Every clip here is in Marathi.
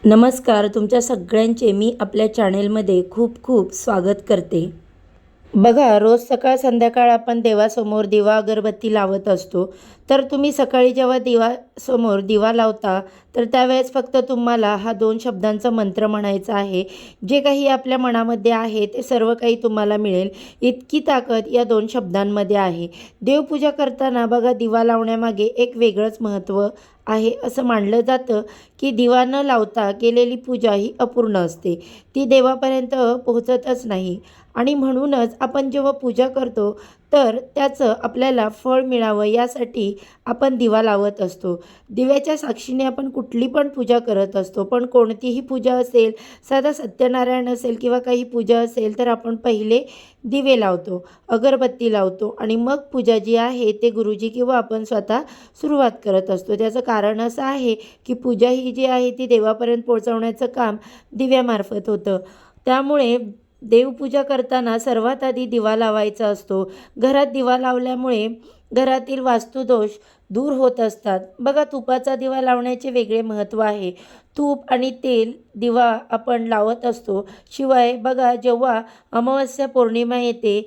नमस्कार, तुमच्या सगळ्यांचे मी आपल्या चॅनेलमध्ये खूप खूप स्वागत करते. बघा, रोज सकाळ संध्याकाळ आपण देवासमोर दिवा अगरबत्ती लावत असतो. तर तुम्ही सकाळी जेव्हा दिवासमोर दिवा लावता तर त्यावेळेस फक्त तुम्हाला हा 2 शब्दांचा मंत्र म्हणायचा आहे. जे काही आपल्या मनामध्ये आहे ते सर्व काही तुम्हाला मिळेल. इतकी ताकद या 2 शब्दांमध्ये आहे. देवपूजा करताना बघा, दिवा लावण्यामागे एक वेगळंच महत्त्व आहे. असं मानलं जातं की दिवा न लावता केलेली पूजा ही अपूर्ण असते. ती देवापर्यंत पोहोचतच नाही. आणि म्हणूनच आपण जेव्हा पूजा करतो तर त्याचं आपल्याला फळ मिळावं यासाठी आपण दिवा लावत असतो. दिव्याच्या साक्षीने आपण कुठली पण पूजा करत असतो. पण कोणतीही पूजा असेल, साधा सत्यनारायण असेल किंवा काही पूजा असेल, तर आपण पहिले दिवे लावतो, अगरबत्ती लावतो आणि मग पूजा जी आहे ते गुरुजी किंवा आपण स्वतः सुरुवात करत असतो. त्याचं कारण असं आहे की पूजा ही जी आहे ती देवापर्यंत पोहोचवण्याचं काम दिव्यामार्फत होतं. त्यामुळे देवपूजा करताना सर्वात आधी दिवा लावायचा असतो. घरात दिवा लावल्यामुळे घरातील वास्तुदोष दूर होत असतात. बघा, तुपाचा दिवा लावण्याचे वेगळे महत्त्व आहे. तूप आणि तेल दिवा आपण लावत असतो. शिवाय बघा, जेव्हा अमावस्या पौर्णिमा येते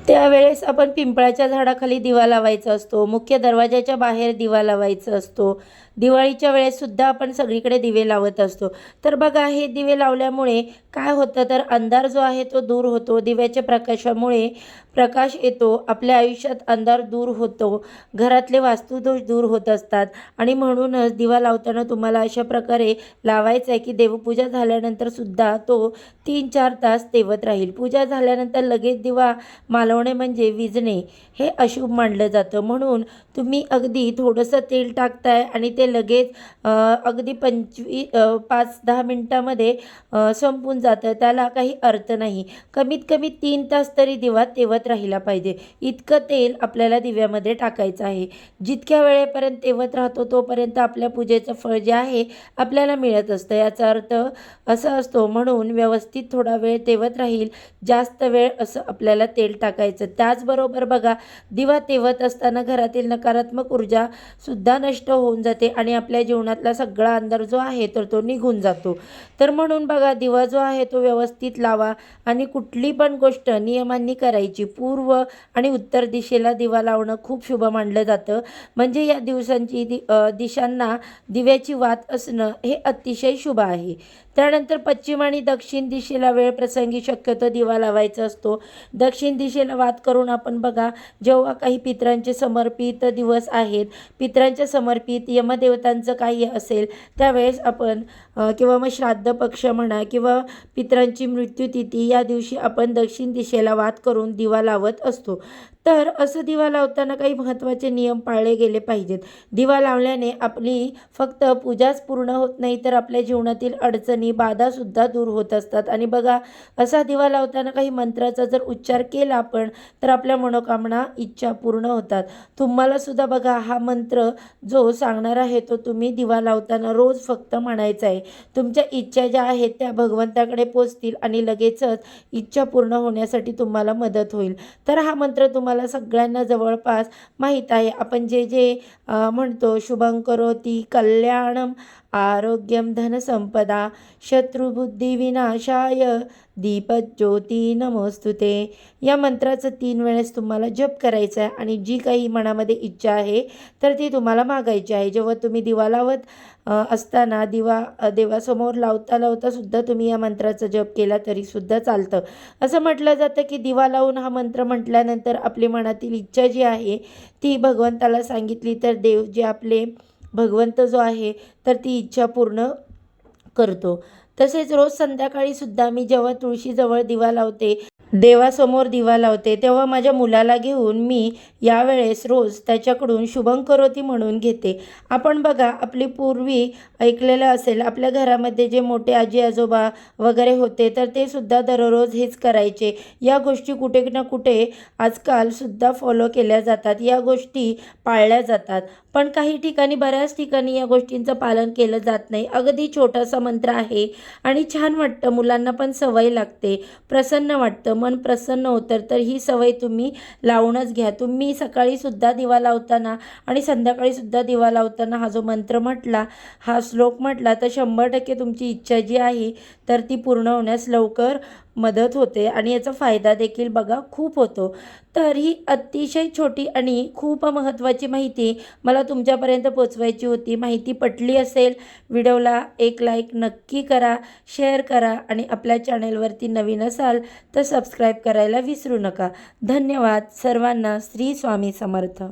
त्यावेळेस आपण पिंपळाच्या झाडाखाली दिवा लावायचा असतो. मुख्य दरवाजाच्या बाहेर दिवा लावायचा असतो. दिवाळीच्या वेळेससुद्धा आपण सगळीकडे दिवे लावत असतो. तर बघा, हे दिवे लावल्यामुळे काय होतं, तर अंधार जो आहे तो दूर होतो. दिव्याच्या प्रकाशामुळे प्रकाश येतो. आपल्या आयुष्यात अंधार दूर होतो. घरातले वास्तुदोष दूर होत असतात. आणि म्हणूनच दिवा लावताना तुम्हाला अशा प्रकारे लावायचा आहे की देवपूजा झाल्यानंतरसुद्धा तो 3-4 तास तेवत राहील. पूजा झाल्यानंतर लगेच दिवा मालवणे म्हणजे विझणे हे अशुभ मानलं जातं. म्हणून तुम्ही अगदी थोडंसं तेल टाकताय आणि ते लगेच अगदी 5-10 मिनटामध्ये संपून जातं. त्याला काही अर्थ नाही. कमीत कमी 3 तास तरी दिवा तेवत राहिला पाहिजे. इतकं तेल आपल्याला दिव्यामध्ये टाकायचं आहे. जितक्या वेळेपर्यंत तेवत राहतो तोपर्यंत आपल्या पूजेचं फळ जे आहे आपल्याला मिळत असतं. याचा अर्थ असा असतो. म्हणून व्यवस्थित थोडा वेळ तेवत राहील, जास्त वेळ असं आपल्याला तेल टाकायचं. त्याचबरोबर बघा, दिवा तेवत असताना घरातील नकारात्मक ऊर्जा सुद्धा नष्ट होऊन जाते आणि आपल्या जीवनातला सगळा अंधार जो आहे तर तो निघून जातो. तर म्हणून बघा, दिवा जो आहे तो व्यवस्थित लावा आणि कुठली पण गोष्ट नियमांनी करायची. पूर्व आणि उत्तर दिशेला दिवा लावणं खूप शुभ मानलं जातं. म्हणजे या दिवसांची दिशांना दिव्याची वात असणं हे अतिशय शुभ आहे. त्यानंतर पश्चिम आणि दक्षिण दिशेला वेळ प्रसंगी शक्यतो दिवा लावायचा असतो. दक्षिण दिशेला वात करून आपण बघा, जेव्हा काही पितरांचे समर्पित दिवस आहेत, पितरांच्या समर्पित यमदेवतांचं काही असेल त्यावेळेस आपण किंवा मग श्राद्ध पक्ष म्हणा किंवा पितरांची मृत्यूतिथी, या दिवशी आपण दक्षिण दिशेला वात करून दिवा लावत असतो. तर असं दिवा लावताना काही महत्त्वाचे नियम पाळले गेले पाहिजेत. दिवा लावल्याने आपली फक्त पूजाच पूर्ण होत नाही, तर आपल्या जीवनातील अडचणी, बाधासुद्धा दूर होत असतात. आणि बघा, असा दिवा लावताना काही मंत्राचा जर उच्चार केला आपण तर आपल्या मनोकामना, इच्छा पूर्ण होतात. तुम्हालासुद्धा बघा, हा मंत्र जो सांगणार आहे तो तुम्ही दिवा लावताना रोज फक्त म्हणायचा आहे. तुमच्या इच्छा ज्या आहेत त्या भगवंताकडे पोचतील आणि लगेचच इच्छा पूर्ण होण्यासाठी तुम्हाला मदत होईल. तर हा मंत्र तुम्हाला सगळ्यांना जवळपास माहीत आहे. आपण जे जे म्हणतो, शुभं करोति कल्याणम आरोग्यम धनसंपदा शत्रुबुद्धी विनाशाय दीपज्योती नमोस्तुते. या मंत्राचं 3 वेळेस तुम्हाला जप करायचा आहे आणि जी काही मनामध्ये इच्छा आहे तर ती तुम्हाला मागायची आहे. जेव्हा तुम्ही दिवा लावत असताना देवासमोर लावता लावता सुद्धा तुम्ही या मंत्राचा जप केला तरीसुद्धा चालतं. असं म्हटलं जातं की दिवा लावून हा मंत्र म्हटल्यानंतर आपली मनातील इच्छा जी आहे ती भगवंताला सांगितली तर देव जे आपले भगवंत जो आहे तर ती इच्छा पूर्ण करतो. तसेच रोज संध्याकाळी सुद्धा मी जेव्हा तुळशीजवळ दिवा लावते, देवासमोर दिवा लावते, तेव्हा माझ्या मुलाला घेऊन मी यावेळेस रोज त्याच्याकडून शुभं करोती म्हणून घेते. आपण बघा, आपली पूर्वी ऐकलेलं असेल, आपल्या घरामध्ये जे मोठे आजी आजोबा वगैरे होते तर ते सुद्धा दररोज हेच करायचे. या गोष्टी कुठे ना कुठे आजकालसुद्धा फॉलो केल्या जातात, या गोष्टी पाळल्या जातात. पण काही ठिकाणी, बऱ्याच ठिकाणी या गोष्टींचं पालन केलं जात नाही. अगदी छोटासा मंत्र आहे आणि छान वाटतं, मुलांना पण सवय लागते, प्रसन्न वाटतं, मन प्रसन्न होतं. तर ही सवय तुम्ही लावूनच घ्या. तुम्ही सकाळीसुद्धा दिवा लावताना आणि संध्याकाळीसुद्धा दिवा लावताना हा जो मंत्र म्हटला, हा श्लोक म्हटला, तर 100% तुमची इच्छा जी आहे तर ती पूर्ण होण्यास लवकर मदत होते आणि याचा फायदा देखील बघा खूप होतो. तर ही अतिशय छोटी आणि खूप महत्त्वाची माहिती मला तुमच्यापर्यंत पोचवायची होती. माहिती पटली असेल, व्हिडिओला एक लाईक नक्की करा, शेअर करा आणि आपल्या चॅनेलवरती नवीन असाल तर सबस्क्राईब करायला विसरू नका. धन्यवाद सर्वांना. श्री स्वामी समर्थ.